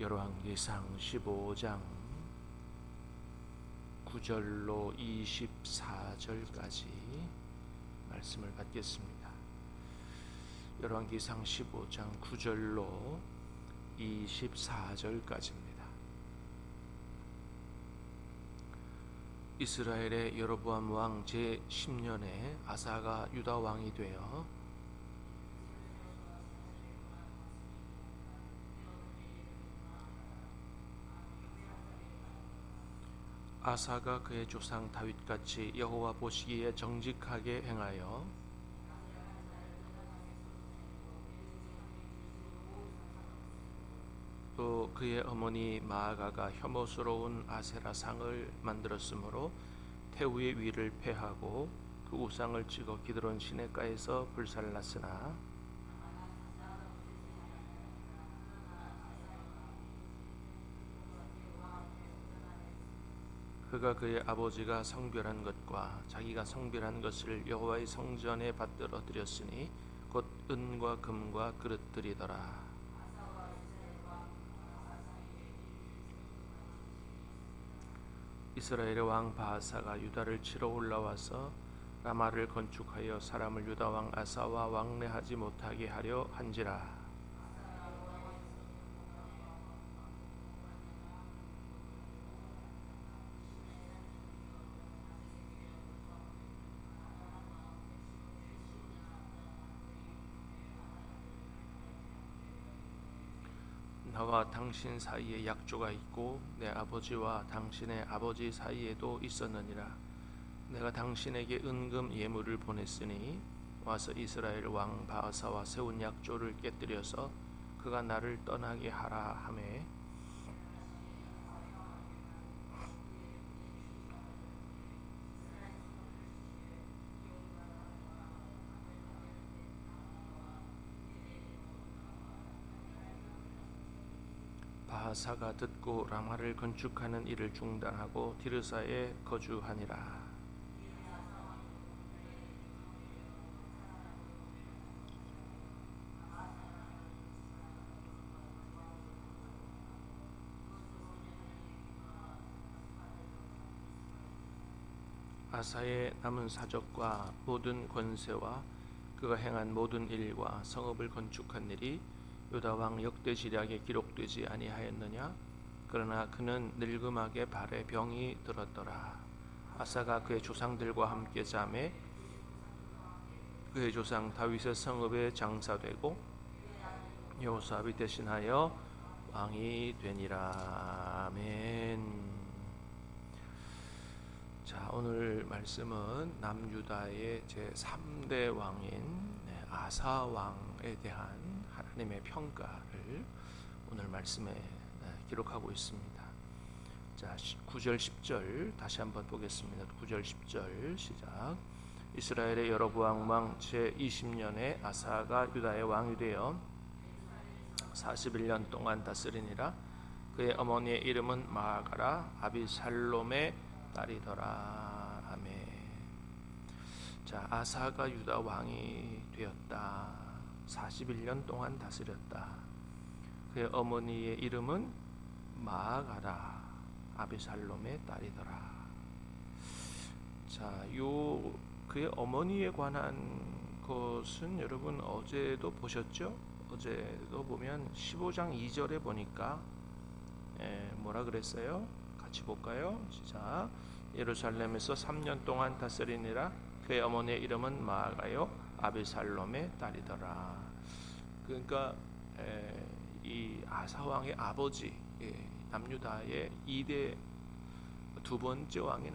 열왕기상 15장 9절로 24절까지 말씀을 받겠습니다. 열왕기상 15장 9절로 24절까지입니다. 이스라엘의 여로보암 왕 제10년에 아사가 유다 왕이 되어 아사가 그의 조상 다윗같이 여호와 보시기에 정직하게 행하여 또 그의 어머니 마아가가 혐오스러운 아세라 상을 만들었으므로 태우의 위를 폐하고 그 우상을 찍어 기드론 시내가에서 불살랐으나 그가 그의 아버지가 성별한 것과 자기가 성별한 것을 여호와의 성전에 받들어 드렸으니 곧 은과 금과 그릇들이더라. 이스라엘의 왕 바하사가 유다를 치러 올라와서 라마를 건축하여 사람을 유다 왕 아사와 왕래하지 못하게 하려 한지라. 나와 당신 사이에 약조가 있고 내 아버지와 당신의 아버지 사이에도 있었느니라. 내가 당신에게 은금 예물을 보냈으니 와서 이스라엘 왕 바하사와 세운 약조를 깨뜨려서 그가 나를 떠나게 하라 하매 바하사가 듣고 라마를 건축하는 일을 중단하고 디르사에 거주하니라. 아사의 남은 사적과 모든 권세와 그가 행한 모든 일과 성읍을 건축한 일이 유다 왕 역대지략에 기록되지 아니하였느냐? 그러나 그는 늙음하게 발에 병이 들었더라. 아사가 그의 조상들과 함께 잠에 그의 조상 다윗의 성읍에 장사되고 여호사압이 대신하여 왕이 되니라. 아멘. 자, 오늘 말씀은 남유다의 제3대 왕인 아사 왕에 대한 하나님의 평가를 오늘 말씀에 기록하고 있습니다. 자, 9절 10절 다시 한번 보겠습니다. 9절 10절 시작. 이스라엘의 여로보암 왕 제20년에 아사가 유다의 왕이 되어 41년 동안 다스리니라. 그의 어머니의 이름은 마아가라 아비살롬의 딸이더라. 아멘. 자, 아사가 유다 왕이 되었다. 41년 동안 다스렸다. 그의 어머니의 이름은 마아가라 아비살롬의 딸이더라. 자, 그의 어머니에 관한 것은 여러분 어제도 보셨죠? 어제도 보면 15장 2절에 보니까 뭐라 그랬어요? 같이 볼까요? 시작. 예루살렘에서 3년 동안 다스리니라. 그의 어머니의 이름은 마아가요 아비살롬의 딸이더라. 그러니까 이 아사 왕의 아버지 남유다의 2대 두 번째 왕인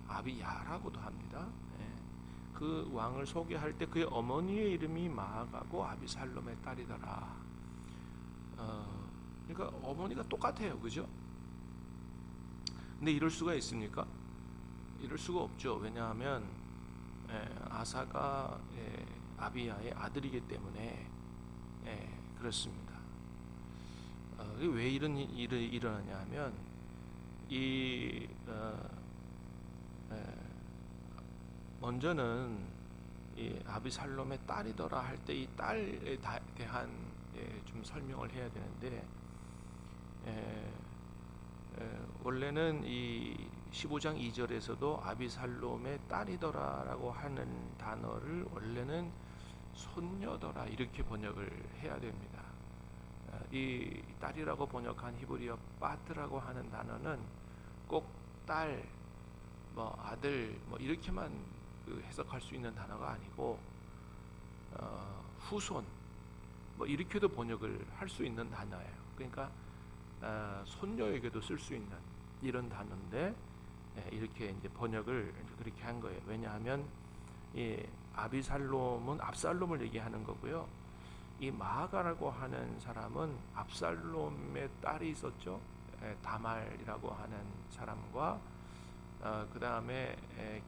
아비야라고도 합니다. 그 왕을 소개할 때 그의 어머니의 이름이 마아가고 아비살롬의 딸이더라. 그러니까 어머니가 똑같아요, 그죠? 근데 이럴 수가 있습니까? 이럴 수가 없죠. 왜냐하면 아사가 아비야의 아들이기 때문에 그렇습니다. 왜 이런 일이 일어나냐 하면 먼저는 이 아비살롬의 딸이더라 할 때 이 딸에 대한 좀 설명을 해야 되는데 에, 원래는 이 15장 2절에서도 아비살롬의 딸이더라라고 하는 단어를 원래는 손녀더라 이렇게 번역을 해야 됩니다. 이 딸이라고 번역한 히브리어 바트라고 하는 단어는 꼭 딸, 뭐 아들, 뭐 이렇게만 해석할 수 있는 단어가 아니고 후손, 뭐 이렇게도 번역을 할 수 있는 단어예요. 그러니까 손녀에게도 쓸 수 있는 이런 단어인데 이렇게 이제 번역을 그렇게 한 거예요. 왜냐하면 이 아비살롬은 압살롬을 얘기하는 거고요. 이 마아가라고 하는 사람은 압살롬의 딸이 있었죠. 다말이라고 하는 사람과 그 다음에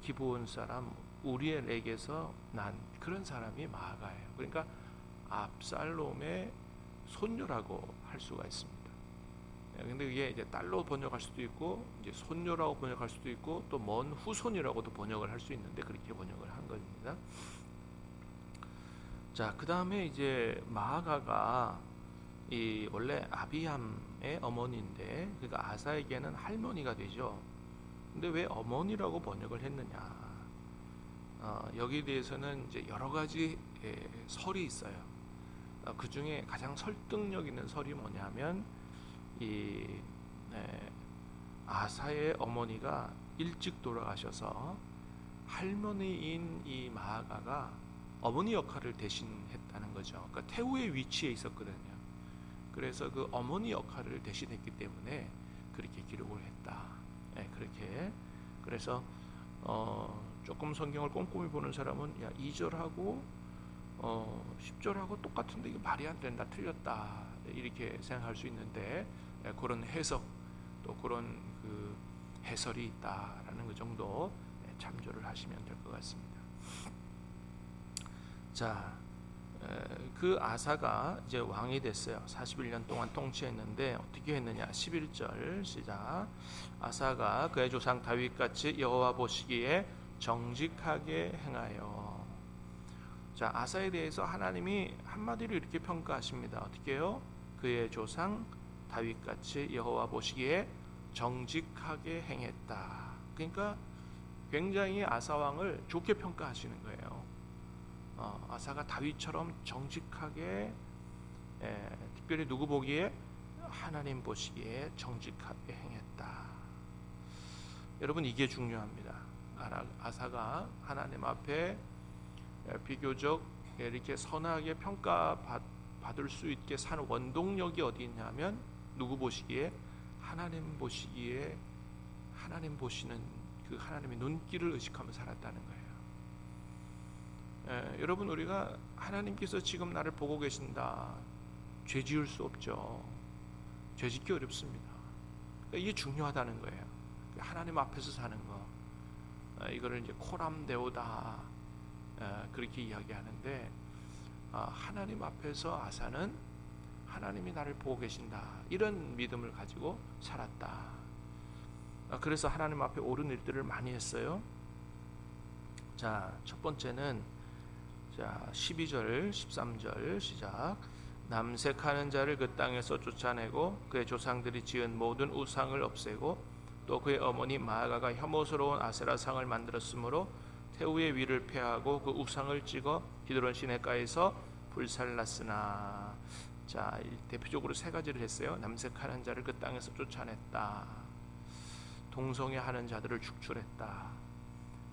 기브온 사람 우리엘에게서 난 그런 사람이 마아가예요. 그러니까 압살롬의 손녀라고 할 수가 있습니다. 근데 이게 이제 딸로 번역할 수도 있고 이제 손녀라고 번역할 수도 있고 또 먼 후손이라고도 번역을 할 수 있는데 그렇게 번역을 한 겁니다. 자, 그 다음에 이제 마아가가 이 원래 아비함의 어머니인데 그러니까 아사에게는 할머니가 되죠. 근데 왜 어머니라고 번역을 했느냐? 여기에 대해서는 이제 여러 가지 설이 있어요. 그 중에 가장 설득력 있는 설이 뭐냐면 이 아사의 어머니가 일찍 돌아가셔서 할머니인 이 마아가가 어머니 역할을 대신했다는 거죠. 그러니까 태우의 위치에 있었거든요. 그래서 그 어머니 역할을 대신했기 때문에 그렇게 기록을 했다. 그렇게. 그래서 조금 성경을 꼼꼼히 보는 사람은 야 2절하고 10절하고 똑같은데 이게 말이 안 된다, 틀렸다 이렇게 생각할 수 있는데 그런 해석 또 그런 그 해설이 있다라는 그 정도 참조를 하시면 될 것 같습니다. 자, 그 아사가 이제 왕이 됐어요. 41년 동안 통치했는데 어떻게 했느냐? 11절 시작. 아사가 그의 조상 다윗같이 여호와 보시기에 정직하게 행하여. 자, 아사에 대해서 하나님이 한마디로 이렇게 평가하십니다. 어떻게 해요? 그의 조상 다윗같이 여호와 보시기에 정직하게 행했다. 그러니까 굉장히 아사 왕을 좋게 평가하시는 거예요. 아사가 다윗처럼 정직하게 특별히 누구 보기에? 하나님 보시기에 정직하게 행했다. 여러분 이게 중요합니다. 아사가 하나님 앞에 비교적 이렇게 선하게 평가받을 수 있게 산 원동력이 어디 있냐면 누구 보시기에? 하나님 보시기에 하나님 보시는 그 하나님의 눈길을 의식하며 살았다는 거예요. 여러분 우리가 하나님께서 지금 나를 보고 계신다. 죄 지을 수 없죠. 죄 짓기 어렵습니다. 그러니까 이게 중요하다는 거예요. 하나님 앞에서 사는 거. 이거를 이제 코람데오다 그렇게 이야기하는데 하나님 앞에서 아사는 하나님이 나를 보고 계신다. 이런 믿음을 가지고 살았다. 그래서 하나님 앞에 옳은 일들을 많이 했어요. 자, 첫 번째는 자 12절 13절 시작. 남색하는 자를 그 땅에서 쫓아내고 그의 조상들이 지은 모든 우상을 없애고 또 그의 어머니 마아가가 혐오스러운 아세라상을 만들었으므로 태우의 위를 폐하고 그 우상을 찍어 기드론 시내가에서 불살랐으나. 자, 대표적으로 세 가지를 했어요. 남색하는 자를 그 땅에서 쫓아냈다. 동성애하는 자들을 축출했다.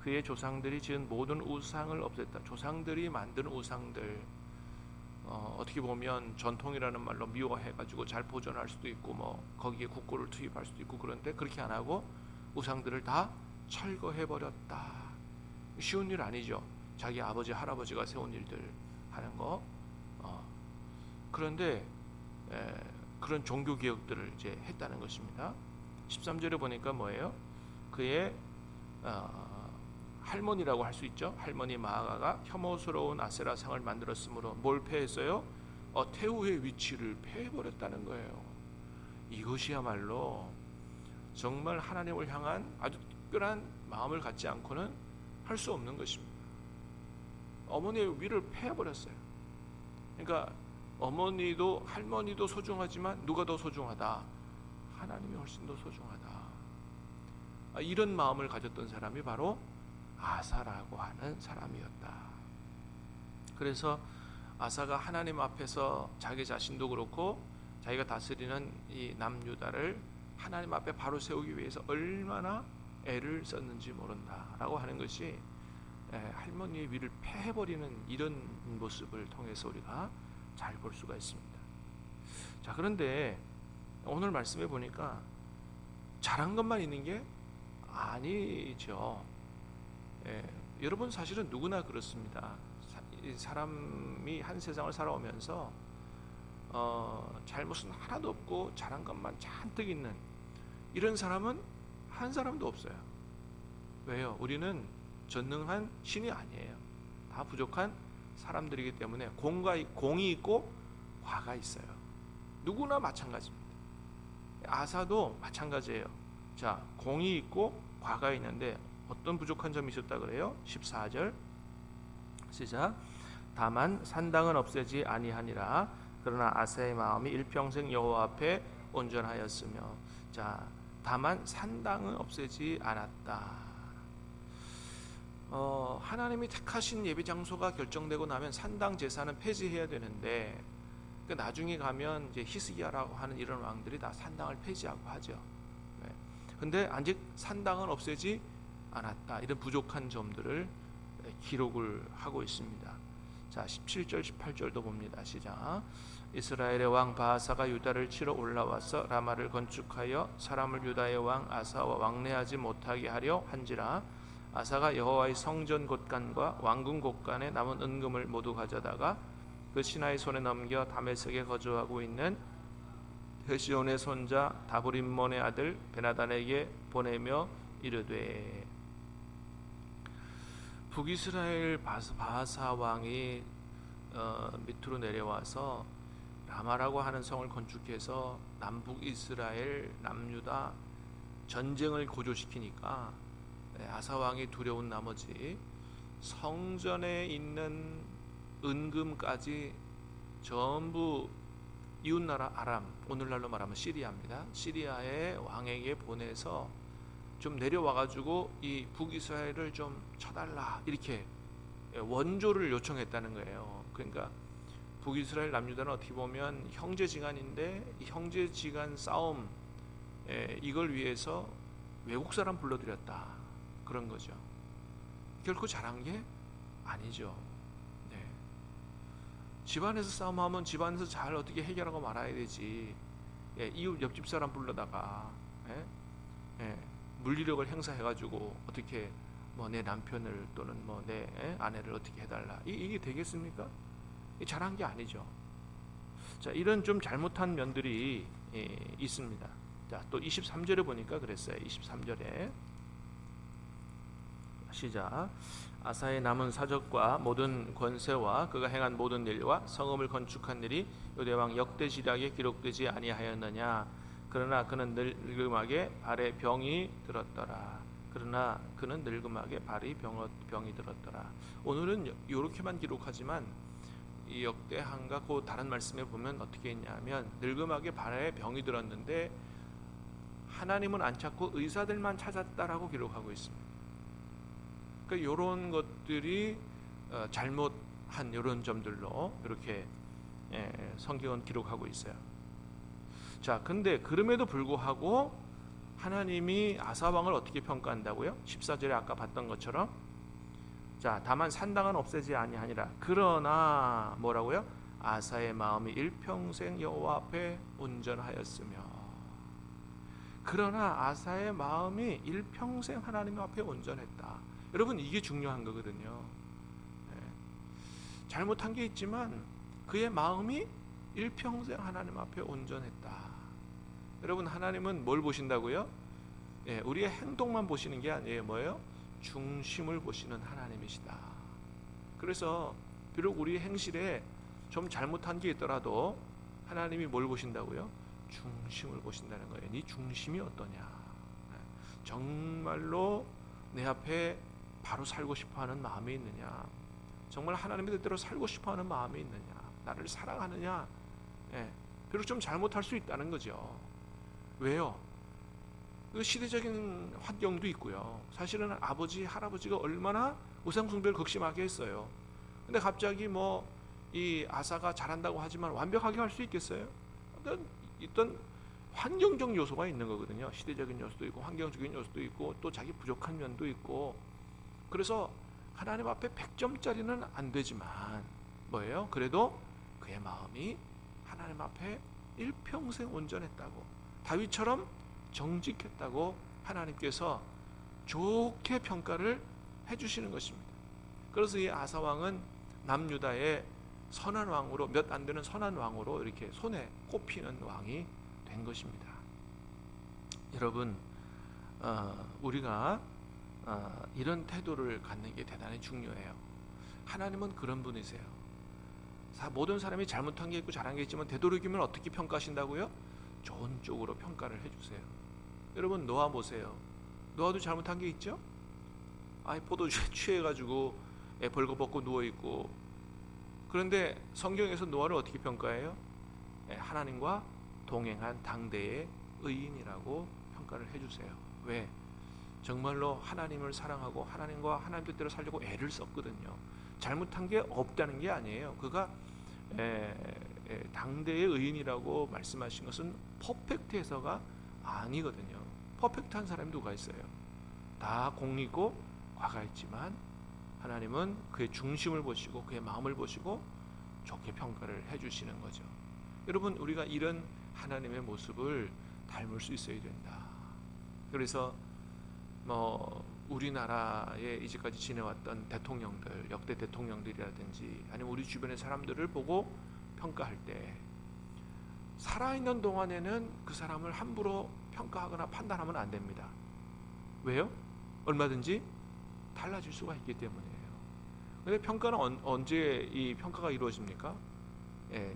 그의 조상들이 지은 모든 우상을 없앴다. 조상들이 만든 우상들 어떻게 보면 전통이라는 말로 미워해가지고 잘 보존할 수도 있고 뭐 거기에 국고를 투입할 수도 있고 그런데 그렇게 안 하고 우상들을 다 철거해버렸다. 쉬운 일 아니죠. 자기 아버지 할아버지가 세운 일들 하는 거. 그런데 그런 종교 개혁들을 이제 했다는 것입니다. 13절에 보니까 뭐예요? 그의 할머니라고 할 수 있죠. 할머니 마아가가 혐오스러운 아세라상을 만들었으므로 뭘 폐했어요? 태우의 위치를 폐해버렸다는 거예요. 이것이야말로 정말 하나님을 향한 아주 특별한 마음을 갖지 않고는 할 수 없는 것입니다. 어머니의 위를 폐해버렸어요. 그러니까 어머니도 할머니도 소중하지만 누가 더 소중하다? 하나님이 훨씬 더 소중하다. 이런 마음을 가졌던 사람이 바로 아사라고 하는 사람이었다. 그래서 아사가 하나님 앞에서 자기 자신도 그렇고 자기가 다스리는 이 남유다를 하나님 앞에 바로 세우기 위해서 얼마나 애를 썼는지 모른다라고 하는 것이 할머니의 위를 패해버리는 이런 모습을 통해서 우리가 잘 볼 수가 있습니다. 자, 그런데 오늘 말씀해 보니까 잘한 것만 있는 게 아니죠. 여러분 사실은 누구나 그렇습니다. 사람이 한 세상을 살아오면서 잘못은 하나도 없고 잘한 것만 잔뜩 있는 이런 사람은 한 사람도 없어요. 왜요? 우리는 전능한 신이 아니에요. 다 부족한 사람들이기 때문에 공이 있고 과가 있어요. 누구나 마찬가지입니다. 아사도 마찬가지예요. 자, 공이 있고 과가 있는데 어떤 부족한 점이 있었다 그래요? 14절 시작. 다만 산당은 없애지 아니하니라. 그러나 아사의 마음이 일평생 여호와 앞에 온전하였으며. 자, 다만 산당은 없애지 않았다. 하나님이 택하신 예배 장소가 결정되고 나면 산당 제사는 폐지해야 되는데 나중에 가면 이제 히스기야라고 하는 이런 왕들이 다 산당을 폐지하고 하죠. 근데 아직 산당은 없애지 않았다. 이런 부족한 점들을 기록을 하고 있습니다. 자, 17절 18절도 봅니다. 시작. 이스라엘의 왕 바하사가 유다를 치러 올라와서 라마를 건축하여 사람을 유다의 왕 아사와 왕래하지 못하게 하려 한지라. 아사가 여호와의 성전 곳간과 왕궁 곳간에 남은 은금을 모두 가져다가 그 신하의 손에 넘겨 다메섹에 거주하고 있는 헤시온의 손자 다브림몬의 아들 베나단에게 보내며 이르되. 북이스라엘 바하사 왕이 밑으로 내려와서 라마라고 하는 성을 건축해서 남북 이스라엘 남유다 전쟁을 고조시키니까 아사 왕이 두려운 나머지 성전에 있는 은금까지 전부 이웃나라 아람, 오늘날로 말하면 시리아입니다. 시리아의 왕에게 보내서 좀 내려와가지고 이 북이스라엘을 좀 쳐달라 이렇게 원조를 요청했다는 거예요. 그러니까 북이스라엘 남유다는 어떻게 보면 형제지간인데 이 형제지간 싸움 이걸 위해서 외국 사람 불러들였다 그런 거죠. 결코 잘한 게 아니죠. 집안에서 싸움하면 집안에서 잘 어떻게 해결하고 말아야 되지. 이웃 옆집 사람 불러다가 물리력을 행사해가지고 어떻게 뭐 내 남편을 또는 뭐 내 아내를 어떻게 해달라 이게 되겠습니까? 잘한 게 아니죠. 자, 이런 좀 잘못한 면들이 있습니다. 자, 또 23절에 보니까 그랬어요. 23절에 시작. 아사의 남은 사적과 모든 권세와 그가 행한 모든 일과 성읍을 건축한 일이 유대왕 역대지략에 기록되지 아니하였느냐. 그러나 그는 늙음하게 발에 병이 들었더라. 병이 들었더라. 오늘은 이렇게만 기록하지만 이 역대항과 그 다른 말씀에 보면 어떻게 했냐면 늙음하게 발에 병이 들었는데 하나님은 안 찾고 의사들만 찾았다라고 기록하고 있습니다. 그러니까 이런 것들이 잘못한 이런 점들로 이렇게 성경은 기록하고 있어요. 자, 근데 그럼에도 불구하고 하나님이 아사 왕을 어떻게 평가한다고요? 14절에 아까 봤던 것처럼 자, 다만 산당은 없애지 아니하니라. 그러나 뭐라고요? 아사의 마음이 일평생 여호와 앞에 온전하였으며. 그러나 아사의 마음이 일평생 하나님 앞에 온전했다. 여러분, 이게 중요한 거거든요. 잘못한 게 있지만 그의 마음이 일평생 하나님 앞에 온전했다. 여러분, 하나님은 뭘 보신다고요? 우리의 행동만 보시는 게 아니에요. 뭐예요? 중심을 보시는 하나님이시다. 그래서 비록 우리 행실에 좀 잘못한 게 있더라도 하나님이 뭘 보신다고요? 중심을 보신다는 거예요. 네 중심이 어떠냐? 정말로 내 앞에 바로 살고 싶어하는 마음이 있느냐? 정말 하나님의 뜻대로 살고 싶어하는 마음이 있느냐? 나를 사랑하느냐? 비록 좀 잘못할 수 있다는 거죠. 왜요? 그 시대적인 환경도 있고요. 사실은 아버지, 할아버지가 얼마나 우상 숭배를 극심하게 했어요. 근데 갑자기 뭐 이 아사가 잘한다고 하지만 완벽하게 할 수 있겠어요? 어떤 환경적 요소가 있는 거거든요. 시대적인 요소도 있고 환경적인 요소도 있고 또 자기 부족한 면도 있고. 그래서 하나님 앞에 100점짜리는 안 되지만 뭐예요? 그래도 그의 마음이 하나님 앞에 일평생 온전했다고, 다윗처럼 정직했다고 하나님께서 좋게 평가를 해주시는 것입니다. 그래서 이 아사 왕은 남유다의 선한 왕으로, 몇 안 되는 선한 왕으로 이렇게 손에 꼽히는 왕이 된 것입니다. 여러분, 우리가 이런 태도를 갖는 게 대단히 중요해요. 하나님은 그런 분이세요. 모든 사람이 잘못한 게 있고 잘한 게 있지만 되도록이면 어떻게 평가하신다고요? 좋은 쪽으로 평가를 해주세요. 여러분, 노아 보세요. 노아도 잘못한 게 있죠? 포도주에 취해가지고 벌거벗고 누워있고. 그런데 성경에서 노아를 어떻게 평가해요? 하나님과 동행한 당대의 의인이라고 평가를 해주세요. 왜? 정말로 하나님을 사랑하고 하나님과 하나님 뜻대로 살려고 애를 썼거든요. 잘못한 게 없다는 게 아니에요. 그가 당대의 의인이라고 말씀하신 것은 퍼펙트해서가 아니거든요. 퍼펙트한 사람이 누가 있어요? 다 공이 있고 과가 있지만 하나님은 그의 중심을 보시고 그의 마음을 보시고 좋게 평가를 해주시는 거죠. 여러분, 우리가 이런 하나님의 모습을 닮을 수 있어야 된다. 그래서 우리나라에 이제까지 지내왔던 대통령들, 역대 대통령들이라든지 아니면 우리 주변의 사람들을 보고 평가할 때 살아있는 동안에는 그 사람을 함부로 평가하거나 판단하면 안 됩니다. 왜요? 얼마든지 달라질 수가 있기 때문이에요. 그런데 평가는 언제 이 평가가 이루어집니까?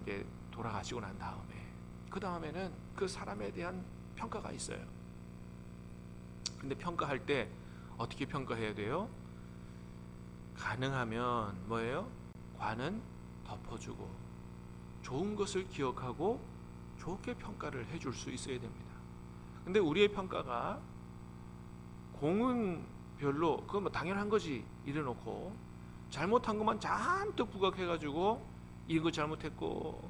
이제 돌아가시고 난 다음에, 그 다음에는 그 사람에 대한 평가가 있어요. 근데 평가할 때 어떻게 평가해야 돼요? 가능하면 뭐예요? 관은 덮어주고 좋은 것을 기억하고 좋게 평가를 해줄 수 있어야 됩니다. 근데 우리의 평가가 공은 별로, 그건 뭐 당연한 거지 이래놓고 잘못한 것만 잔뜩 부각해가지고 이거 잘못했고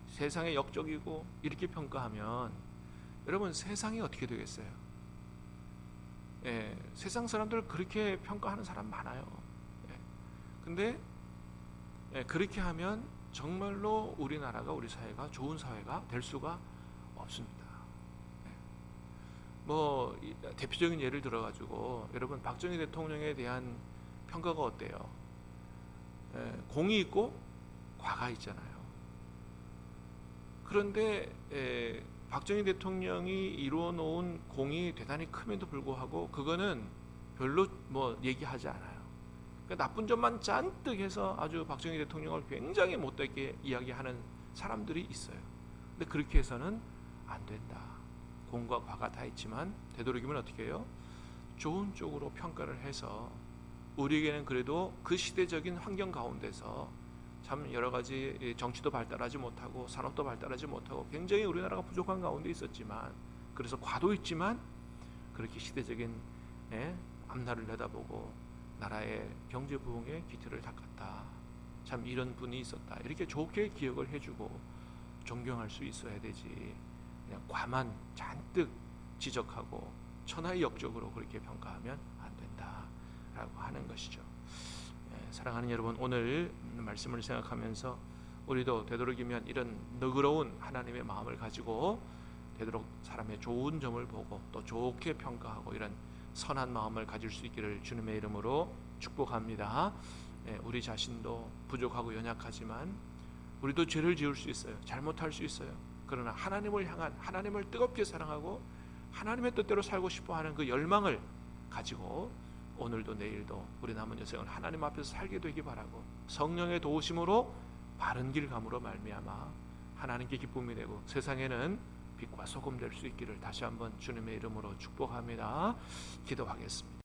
세상에 역적이고 이렇게 평가하면 여러분, 세상이 어떻게 되겠어요? 세상 사람들 그렇게 평가하는 사람 많아요. 근데 그렇게 하면 정말로 우리나라가, 우리 사회가 좋은 사회가 될 수가 없습니다. 대표적인 예를 들어가지고 여러분, 박정희 대통령에 대한 평가가 어때요? 공이 있고 과가 있잖아요. 그런데 박정희 대통령이 이루어놓은 공이 대단히 큼에도 불구하고 그거는 별로 얘기하지 않아요. 그러니까 나쁜 점만 잔뜩 해서 아주 박정희 대통령을 굉장히 못되게 이야기하는 사람들이 있어요. 근데 그렇게 해서는 안 된다. 공과 과가 다 있지만 되도록이면 어떻게 해요? 좋은 쪽으로 평가를 해서 우리에게는 그래도 그 시대적인 환경 가운데서 참 여러 가지 정치도 발달하지 못하고 산업도 발달하지 못하고 굉장히 우리나라가 부족한 가운데 있었지만, 그래서 과도 있지만 그렇게 시대적인 앞날을 내다보고 나라의 경제 부흥에 기틀을 닦았다. 참 이런 분이 있었다. 이렇게 좋게 기억을 해주고 존경할 수 있어야 되지, 그냥 과만 잔뜩 지적하고 천하의 역적으로 그렇게 평가하면 안 된다라고 하는 것이죠. 사랑하는 여러분, 오늘 말씀을 생각하면서 우리도 되도록이면 이런 너그러운 하나님의 마음을 가지고 되도록 사람의 좋은 점을 보고 또 좋게 평가하고 이런 선한 마음을 가질 수 있기를 주님의 이름으로 축복합니다. 우리 자신도 부족하고 연약하지만 우리도 죄를 지을 수 있어요. 잘못할 수 있어요. 그러나 하나님을 향한, 하나님을 뜨겁게 사랑하고 하나님의 뜻대로 살고 싶어하는 그 열망을 가지고 오늘도 내일도 우리 남은 여생을 하나님 앞에서 살게 되기 바라고, 성령의 도우심으로 바른 길 감으로 말미암아 하나님께 기쁨이 되고 세상에는 빛과 소금 될 수 있기를 다시 한번 주님의 이름으로 축복합니다. 기도하겠습니다.